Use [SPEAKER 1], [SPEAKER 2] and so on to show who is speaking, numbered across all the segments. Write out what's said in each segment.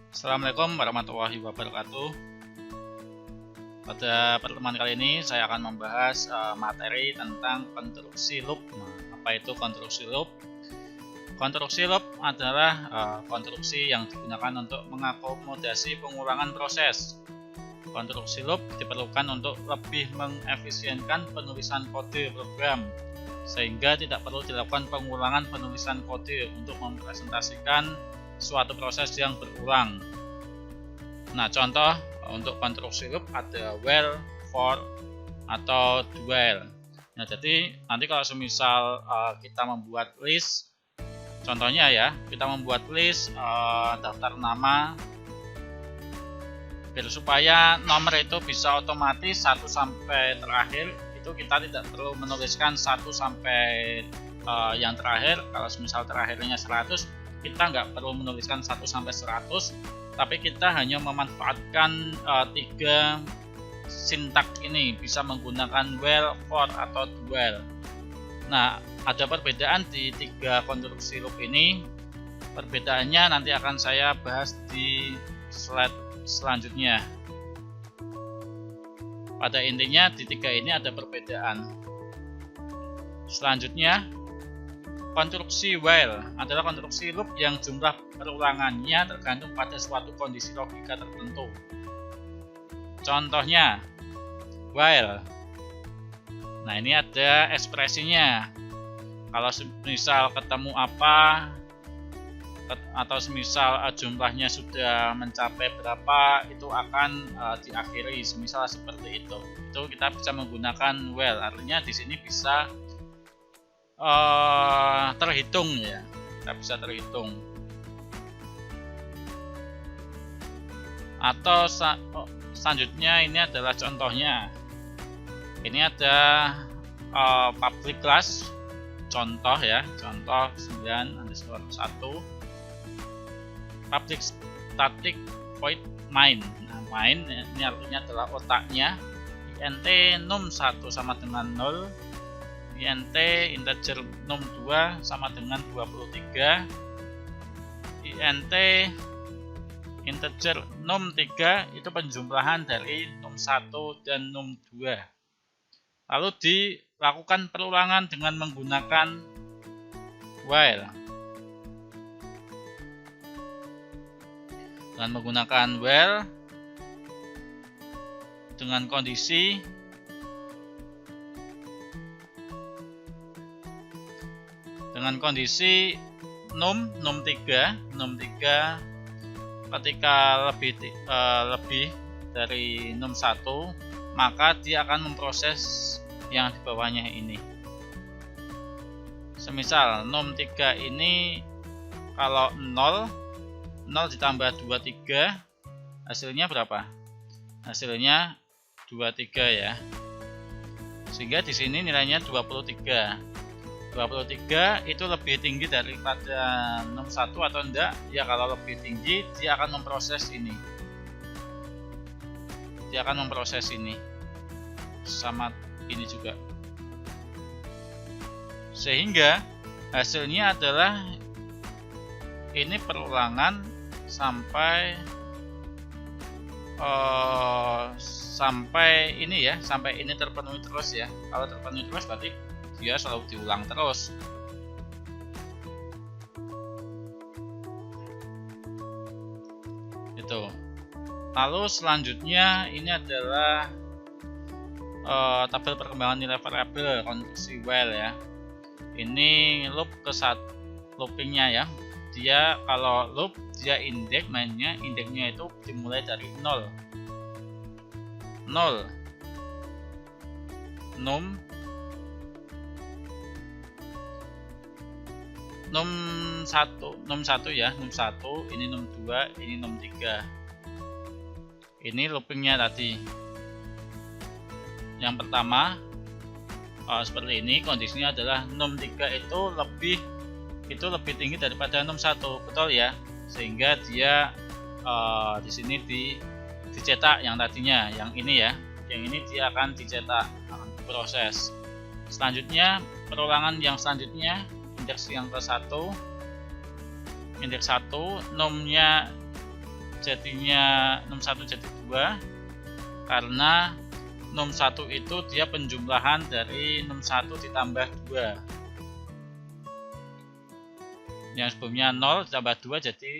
[SPEAKER 1] Assalamualaikum warahmatullahi wabarakatuh. Pada pertemuan kali ini saya akan membahas materi tentang konstruksi loop. Apa itu konstruksi loop? Konstruksi loop adalah konstruksi yang digunakan untuk mengakomodasi pengulangan proses. Konstruksi loop diperlukan untuk lebih mengefisienkan penulisan kode program, sehingga tidak perlu dilakukan pengulangan penulisan kode untuk mempresentasikan suatu proses yang berulang. Nah, contoh untuk konstruksi loop ada while, for, atau do while. Nah, jadi nanti kalau semisal kita membuat list, contohnya ya, kita membuat list daftar nama, biar supaya nomor itu bisa otomatis 1 sampai terakhir, itu kita tidak perlu menuliskan 1 sampai yang terakhir. Kalau semisal terakhirnya 100, kita nggak perlu menuliskan 1 sampai 100, tapi kita hanya memanfaatkan 3 sintak ini, bisa menggunakan while, for, atau do while. Nah, ada perbedaan di 3 konstruksi loop ini. Perbedaannya nanti akan saya bahas di slide selanjutnya. Pada intinya di 3 ini ada perbedaan. Selanjutnya, konstruksi while adalah konstruksi loop yang jumlah perulangannya tergantung pada suatu kondisi logika tertentu. Contohnya, while. Nah, ini ada ekspresinya. Kalau misal ketemu apa, atau semisal jumlahnya sudah mencapai berapa, itu akan diakhiri, semisal seperti itu. Itu kita bisa menggunakan while. Artinya di sini bisa terhitung ya, kita bisa terhitung. Atau selanjutnya ini adalah contohnya. Ini ada public class, contoh ya, contoh 9_1 public static void main. Nah, main ini artinya adalah otaknya. int num1 sama dengan 0, int integer num2 sama dengan 23, int integer num3 itu penjumlahan dari num1 dan num2. Lalu dilakukan perulangan dengan menggunakan while. Dengan menggunakan while dengan kondisi num3 ketika lebih dari num1, maka dia akan memproses yang di bawahnya ini. Semisal num3 ini kalau 0 ditambah 23, hasilnya berapa? Hasilnya 23 ya. Sehingga di sini nilainya 23. 23 itu lebih tinggi daripada num1 atau enggak? Ya, kalau lebih tinggi dia akan memproses ini. Dia akan memproses ini. Sama ini juga. Sehingga hasilnya adalah ini perulangan sampai ini ya, sampai ini terpenuhi terus ya. Kalau terpenuhi terus berarti dia selalu diulang terus. Itu. Lalu selanjutnya ini adalah tabel perkembangan nilai variabel konstruksi while ya. Ini loop loopingnya ya. Dia kalau loop dia indeks mainnya, indeksnya itu dimulai dari 0 num1 ya, num1, ini num2, ini num3. Ini loopingnya tadi. Yang pertama seperti ini, kondisinya adalah num3 itu lebih tinggi daripada num1, betul ya, sehingga dia di sini dicetak yang tadinya, yang ini ya, yang ini dia akan dicetak, akan diproses. Selanjutnya perulangan yang selanjutnya, indeks yang ke-1, indeks 1 numnya jadinya num 1 jadi 2 karena num 1 itu dia penjumlahan dari num 1 ditambah 2. Yang sebelumnya 0 ditambah 2 jadi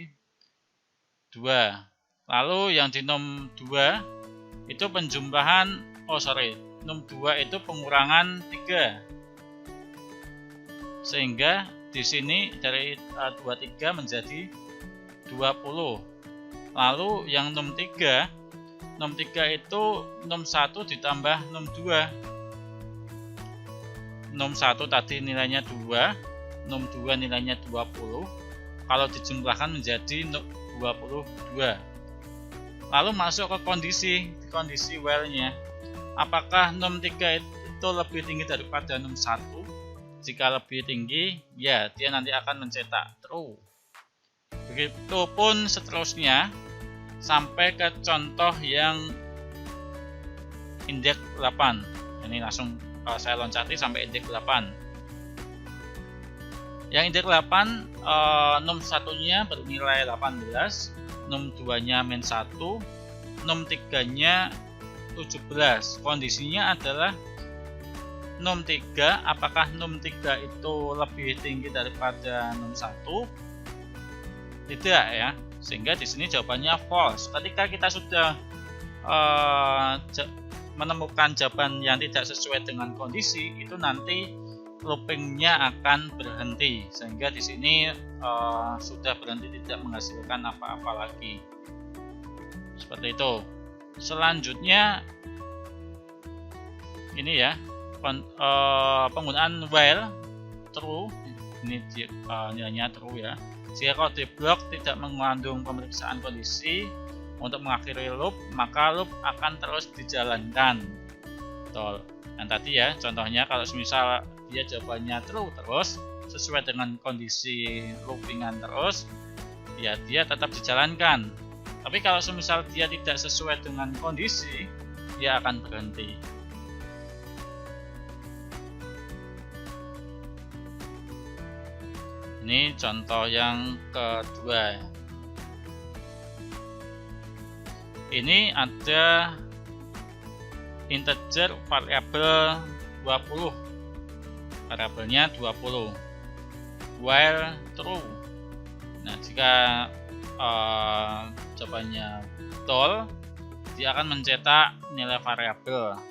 [SPEAKER 1] 2. Lalu yang di num 2 itu penjumlahan, num 2 itu pengurangan 3. Sehingga di sini dari 23 menjadi 20. Lalu yang num 3 itu num 1 ditambah num 2. Num 1 tadi nilainya 2, num 2 nilainya 20. Kalau dijumlahkan menjadi 22. Lalu masuk ke kondisi while-nya. Apakah num 3 itu lebih tinggi daripada num 1? Jika lebih tinggi, ya dia nanti akan mencetak true. Begitupun seterusnya sampai ke contoh yang indeks 8. Ini langsung saya loncati sampai indeks 8. Yang indeks 8 num 1-nya bernilai 18, num 2-nya min 1, num 3-nya 17. Kondisinya adalah num 3, apakah num 3 itu lebih tinggi daripada num 1? Tidak ya. Sehingga di sini jawabannya false. Ketika kita sudah menemukan jawaban yang tidak sesuai dengan kondisi, itu nanti loopingnya akan berhenti. Sehingga di sini sudah berhenti, tidak menghasilkan apa-apa lagi. Seperti itu. Selanjutnya ini ya, penggunaan while true. Ini nilainya true ya. Jika kode blok tidak mengandung pemeriksaan kondisi untuk mengakhiri loop, maka loop akan terus dijalankan. Betul. Dan tadi ya contohnya, kalau misal dia jawabannya true terus sesuai dengan kondisi loopingan terus, ya dia tetap dijalankan. Tapi kalau misal dia tidak sesuai dengan kondisi, dia akan berhenti. Ini contoh yang kedua. Ini ada integer variabel 20. Variabelnya 20. While true. Nah, jika jawabannya betul, dia akan mencetak nilai variabel.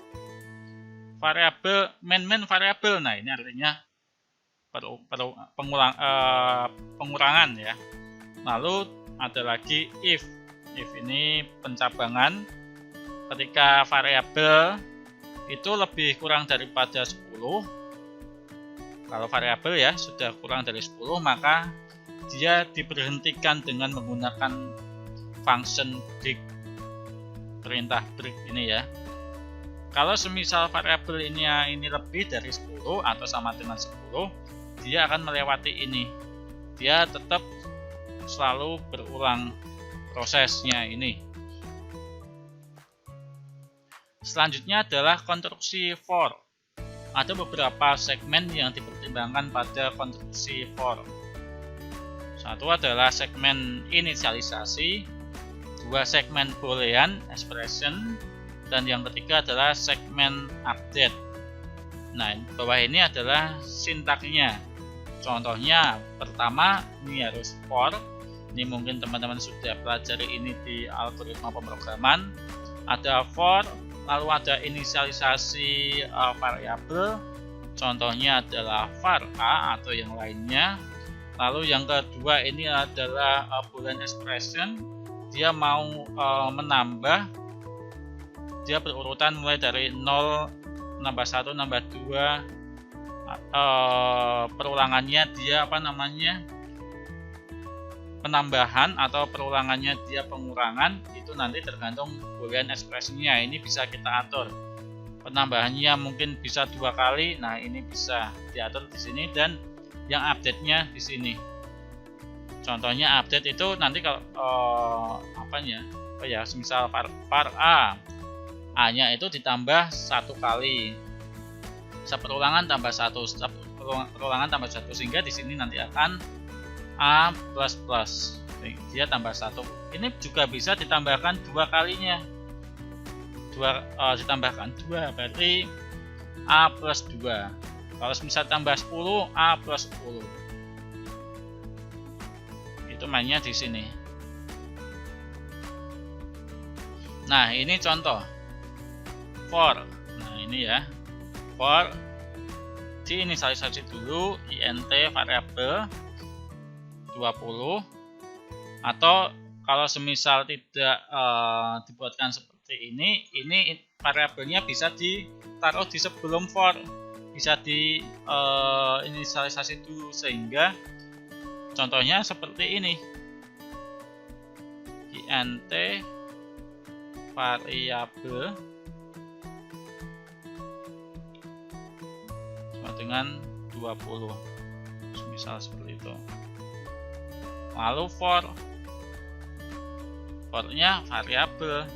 [SPEAKER 1] Variabel main variabel. Nah, ini artinya pengurangan ya. Lalu ada lagi if ini pencabangan. Ketika variabel itu lebih kurang daripada 10, kalau variabel ya sudah kurang dari 10, maka dia diberhentikan dengan menggunakan function break, perintah break ini ya. Kalau semisal variabel ini lebih dari 10 atau sama dengan 10, dia akan melewati ini. Dia tetap selalu berulang prosesnya ini. Selanjutnya adalah konstruksi for. Ada beberapa segmen yang dipertimbangkan pada konstruksi for. Satu adalah segmen inisialisasi, dua segmen boolean expression, dan yang ketiga adalah segmen update. Nah, bawah ini adalah sintaknya. Contohnya pertama ini harus for. Ini mungkin teman-teman sudah pelajari ini di algoritma pemrograman. Ada for, lalu ada inisialisasi variabel. Contohnya adalah var a atau yang lainnya. Lalu yang kedua ini adalah boolean expression. Dia mau menambah, dia berurutan mulai dari 0, nambah 1, nambah 2. Perulangannya dia penambahan atau perulangannya dia pengurangan, itu nanti tergantung boolean expressionnya. Ini bisa kita atur. Penambahannya mungkin bisa 2 kali. Nah, ini bisa diatur di sini, dan yang update-nya di sini. Contohnya update itu nanti kalau misal var a-nya itu ditambah 1 kali. Perulangan tambah 1, perulangan tambah 1, sehingga di sini nanti akan a++. dia tambah 1. Ini juga bisa ditambahkan 2 kalinya, ditambahkan 2 berarti A plus 2. Kalau misal tambah 10, A plus 10. Itu mainnya di sini. Nah, ini contoh for. Nah, ini ya, for diinisialisasi dulu int variabel 20, atau kalau semisal tidak dibuatkan seperti ini variabelnya bisa ditaruh di sebelum for, bisa di inisialisasi dulu, sehingga contohnya seperti ini, int variabel sama dengan 20, misal seperti itu. Lalu for-nya variabel,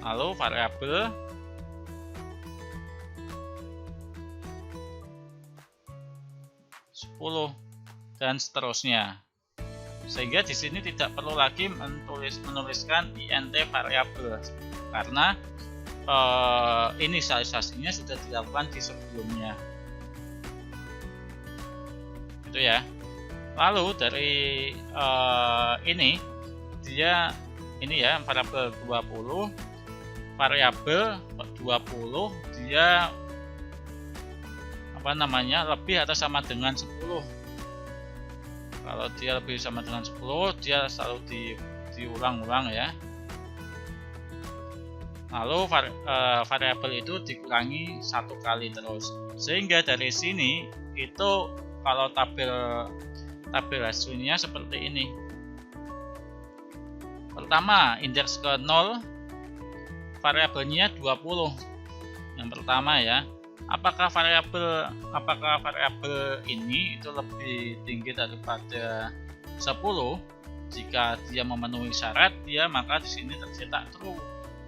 [SPEAKER 1] lalu variabel dan seterusnya, sehingga di sini tidak perlu lagi menuliskan int variabel karena inisialisasinya sudah dilakukan di sebelumnya. Itu ya. Lalu dari ini ya variabel 20, variabel 20 dia lebih atau sama dengan 10. Kalau dia lebih sama dengan 10, dia selalu diulang-ulang ya. Lalu variabel itu dikurangi 1 kali terus, sehingga dari sini itu kalau tabel hasilnya seperti ini. Pertama, indeks ke 0, variabelnya 20. Yang pertama ya, apakah variabel ini itu lebih tinggi daripada 10? Jika dia memenuhi syarat, maka di sini tercetak true.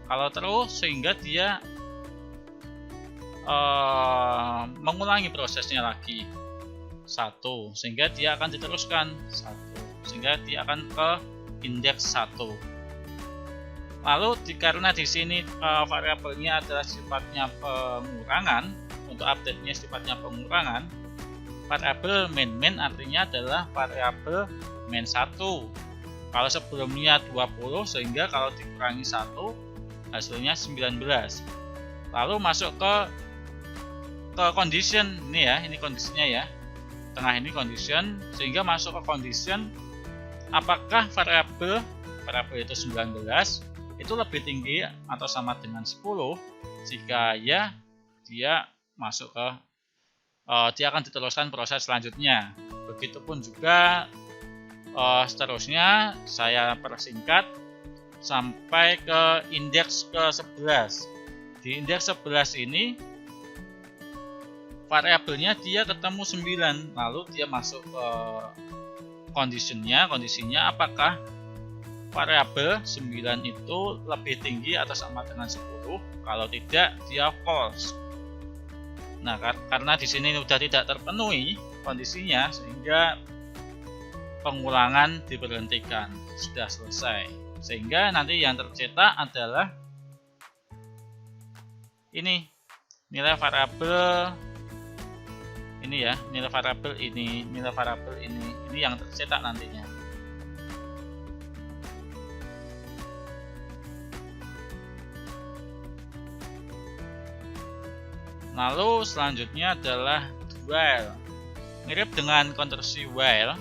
[SPEAKER 1] Kalau true, sehingga dia mengulangi prosesnya lagi 1, sehingga dia akan diteruskan 1, sehingga dia akan ke indeks 1. Lalu karena di sini variabelnya adalah sifatnya pengurangan, untuk update-nya sifatnya pengurangan, variabel main artinya adalah variabel main 1. Kalau sebelumnya 20, sehingga kalau dikurangi 1 hasilnya 19. Lalu masuk ke condition, ini ya, ini kondisinya ya. Tengah ini condition, sehingga masuk ke condition apakah variabel itu 19 itu lebih tinggi atau sama dengan 10. Jika ya, dia masuk ke dia akan diteruskan proses selanjutnya. Begitupun juga seterusnya, saya persingkat sampai ke indeks ke 11. Di indeks 11 ini variabelnya dia ketemu 9, lalu dia masuk ke kondisinya apakah variabel 9 itu lebih tinggi atau sama dengan 10. Kalau tidak, dia false. Nah, karena di sini sudah tidak terpenuhi kondisinya, sehingga pengulangan diberhentikan, sudah selesai. Sehingga nanti yang tercetak adalah ini, nilai variabel ini ya, nilai variabel ini yang tercetak nantinya. Lalu selanjutnya adalah while. Mirip dengan konstruksi while,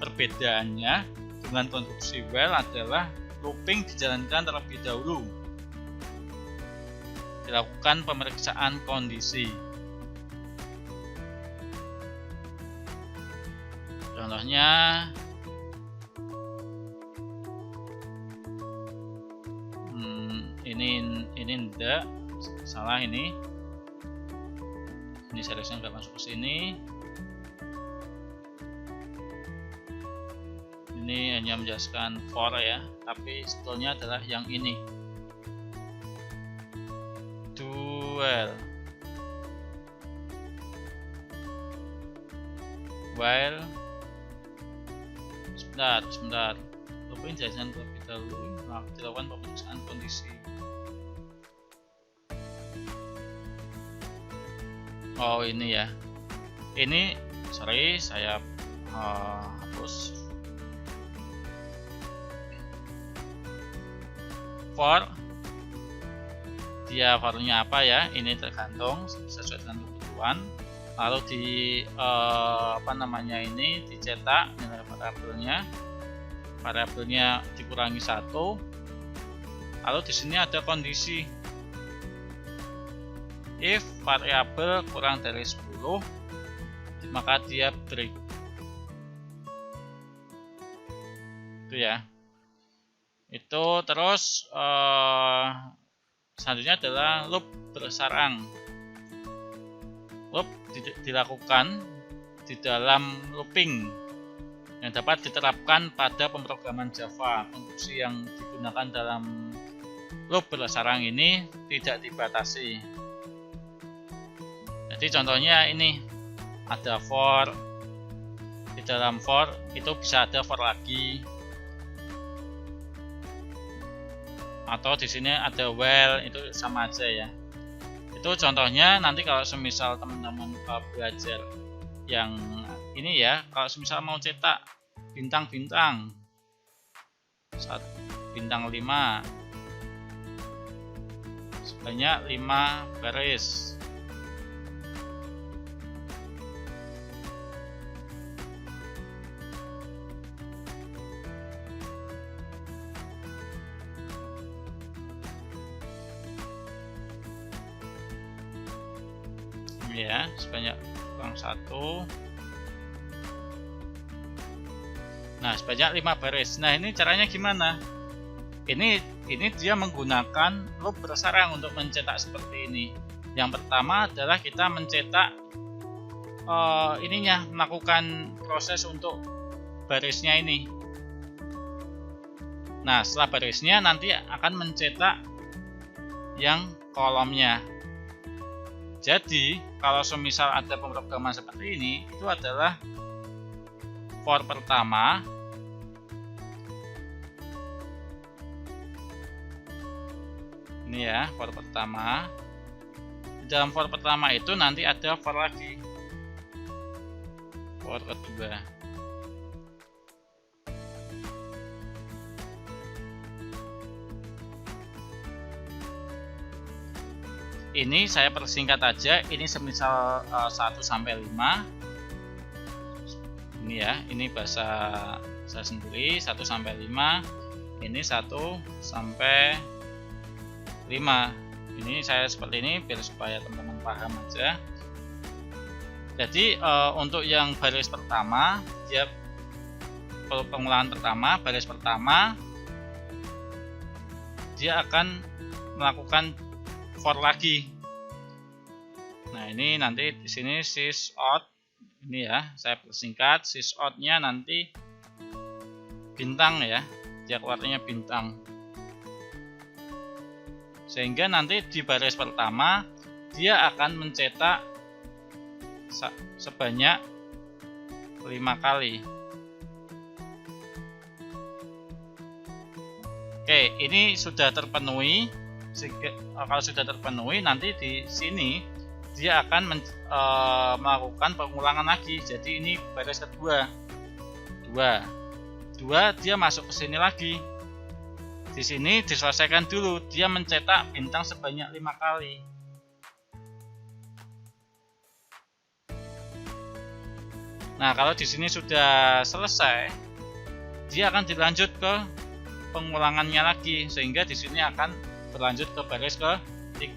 [SPEAKER 1] perbedaannya dengan konstruksi while adalah looping dijalankan terlebih dahulu. Dilakukan pemeriksaan kondisi. Contohnya ini enggak, salah ini seriesnya nggak masuk ke sini. Ini hanya menjelaskan for ya, tapi sebetulnya adalah yang ini, dual. While sebentar. Looping jajan terlebih dahulu. Dilakukan pemeriksaan kondisi. Oh ini ya. Ini sorry saya hapus. For dia fornya apa ya? Ini tergantung sesuai dengan kebutuhan. Lalu di ini dicetak nilai variabelnya dikurangi 1. Lalu di sini ada kondisi if variabel kurang dari 10 maka dia break. Itu ya. Itu terus selanjutnya adalah loop bersarang. Loop dilakukan di dalam looping yang dapat diterapkan pada pemrograman Java. Fungsi yang digunakan dalam loop bersarang ini tidak dibatasi. Jadi contohnya ini ada for, di dalam for itu bisa ada for lagi, atau di sini ada while, itu sama aja ya. Itu contohnya nanti kalau semisal teman-teman belajar yang ini ya, kalau semisal mau cetak bintang-bintang bintang 5 sebanyak 5 baris. Ya, sebanyak kurang 1. Nah, sebanyak 5 baris. Nah, ini caranya gimana? Ini dia menggunakan loop bersarang untuk mencetak seperti ini. Yang pertama adalah kita mencetak melakukan proses untuk barisnya ini. Nah, setelah barisnya nanti akan mencetak yang kolomnya. Jadi, kalau semisal ada pemrograman seperti ini, itu adalah for pertama. Ini ya, for pertama. Di dalam for pertama itu nanti ada for lagi. For kedua. Ini saya persingkat aja, ini semisal 1 sampai 5. Ini ya, ini bahasa saya sendiri 1 sampai 5. Ini 1 sampai 5. Ini saya seperti ini biar supaya teman-teman paham aja. Jadi untuk yang baris pertama, dia pengulangan pertama, baris pertama dia akan melakukan for lagi. Nah, ini nanti di sini sysout. Ini ya, saya persingkat, sysout-nya nanti bintang ya. Dia keluarnya bintang. Sehingga nanti di baris pertama dia akan mencetak sebanyak 5 kali. Oke, ini sudah terpenuhi. Kalau sudah terpenuhi, nanti di sini dia akan melakukan pengulangan lagi. Jadi ini baris kedua, 2 dia masuk ke sini lagi. Di sini diselesaikan dulu, dia mencetak bintang sebanyak 5 kali. Nah, kalau di sini sudah selesai, dia akan dilanjut ke pengulangannya lagi, sehingga di sini akan berlanjut ke baris ke-3.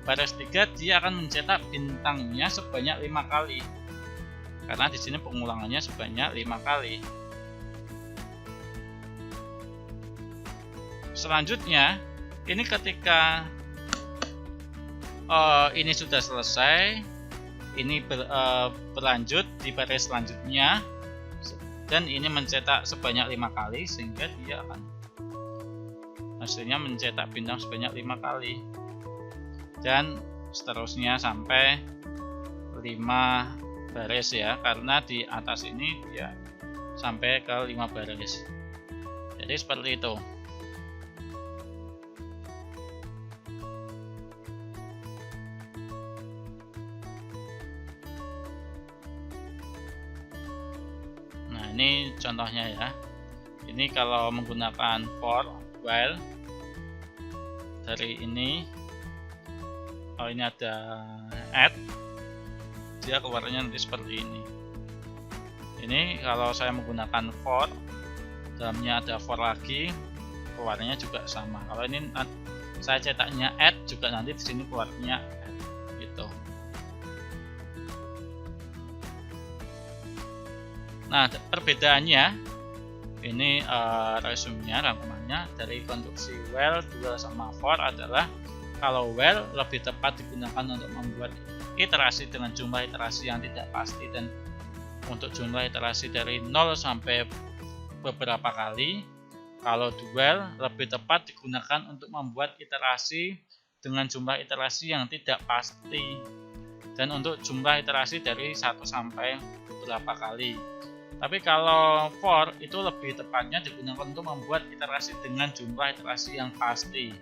[SPEAKER 1] Baris 3 dia akan mencetak bintangnya sebanyak 5 kali. Karena di sini pengulangannya sebanyak 5 kali. Selanjutnya, ini ketika ini sudah selesai, ini berlanjut di baris selanjutnya, dan ini mencetak sebanyak 5 kali, sehingga dia akan hasilnya mencetak bintang sebanyak 5 kali, dan seterusnya sampai 5 baris ya, karena di atas ini dia sampai ke 5 baris. Jadi seperti itu. Nah, ini contohnya ya. Ini kalau menggunakan for while dari ini, ini ada add, dia keluarnya nanti seperti ini. Ini kalau saya menggunakan for, dalamnya ada for lagi, keluarnya juga sama. Kalau ini saya cetaknya add, juga nanti di sini keluarnya add, gitu. Nah, perbedaannya ini resumenya, rangkumannya dari konstruksi while, dual sama for adalah kalau while lebih tepat digunakan untuk membuat iterasi dengan jumlah iterasi yang tidak pasti, dan untuk jumlah iterasi dari 0 sampai beberapa kali. Kalau dual lebih tepat digunakan untuk membuat iterasi dengan jumlah iterasi yang tidak pasti, dan untuk jumlah iterasi dari 1 sampai beberapa kali. Tapi kalau for itu lebih tepatnya digunakan untuk membuat iterasi dengan jumlah iterasi yang pasti.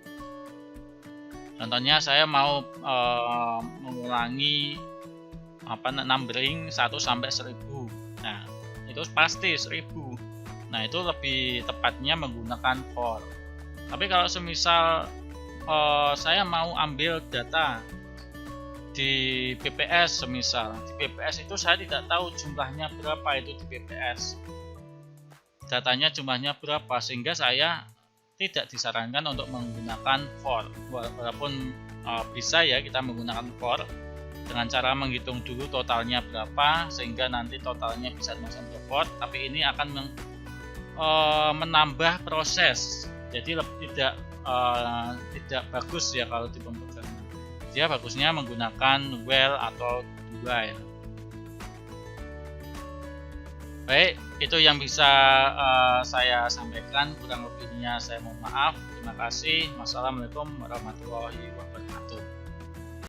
[SPEAKER 1] Contohnya saya mau mengulangi numbering 1 sampai 1000. Nah, itu pasti 1000. Nah, itu lebih tepatnya menggunakan for. Tapi kalau semisal saya mau ambil data di BPS, semisal di BPS itu saya tidak tahu jumlahnya berapa, itu di BPS datanya jumlahnya berapa, sehingga saya tidak disarankan untuk menggunakan for. Walaupun bisa ya kita menggunakan for dengan cara menghitung dulu totalnya berapa, sehingga nanti totalnya bisa dimasukkan ke for, tapi ini akan menambah proses, jadi tidak bagus ya kalau di pemrograman. Dia bagusnya menggunakan while atau while. Baik, itu yang bisa saya sampaikan. Kurang lebihnya saya mohon maaf. Terima kasih. Wassalamualaikum warahmatullahi wabarakatuh.